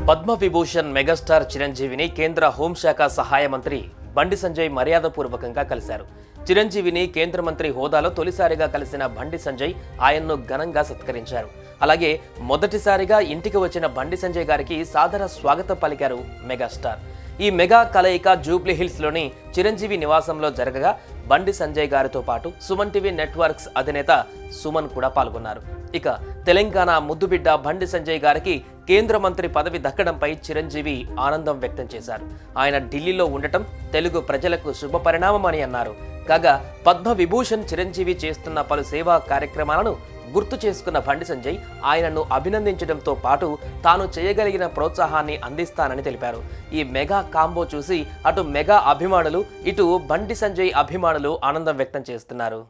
Padma Vibhushan megastar చిరంజీవిని కేంద్ర హోంశాఖ సహాయ మంత్రి బండి సంజయ్ మర్యాదపూర్వకంగా కలిశారు. చిరంజీవిని కేంద్ర మంత్రి హోదాలో తొలిసారిగా కలిసిన బండి సంజయ్ ఆయన్ను ఘనంగా సత్కరించారు. అలాగే మొదటిసారిగా ఇంటికి వచ్చిన బండి సంజయ్ గారికి సాదర స్వాగతం పలికారు మెగాస్టార్. ఈ మెగా కలయిక జూబ్లీ హిల్స్ లోని చిరంజీవి నివాసంలో జరగగా బండి సంజయ్ గారితో పాటు సుమన్ టీవీ నెట్వర్క్స్ అధినేత సుమన్ కూడా పాల్గొన్నారు. ఇక తెలంగాణ ముద్దుబిడ్డ బండి సంజయ్ గారికి కేంద్ర మంత్రి పదవి దక్కడంపై చిరంజీవి ఆనందం వ్యక్తం చేశారు. ఆయన ఢిల్లీలో ఉండటం తెలుగు ప్రజలకు శుభ పరిణామమని అన్నారు. కాగా పద్మవిభూషణ్ చిరంజీవి చేస్తున్న పలు సేవా కార్యక్రమాలను గుర్తు చేసుకున్న బండి సంజయ్ ఆయనను అభినందించడంతో పాటు తాను చేయగలిగిన ప్రోత్సాహాన్ని అందిస్తానని తెలిపారు. ఈ మెగా కాంబో చూసి అటు మెగా అభిమానులు ఇటు బండి సంజయ్ అభిమానులు ఆనందం వ్యక్తం చేస్తున్నారు.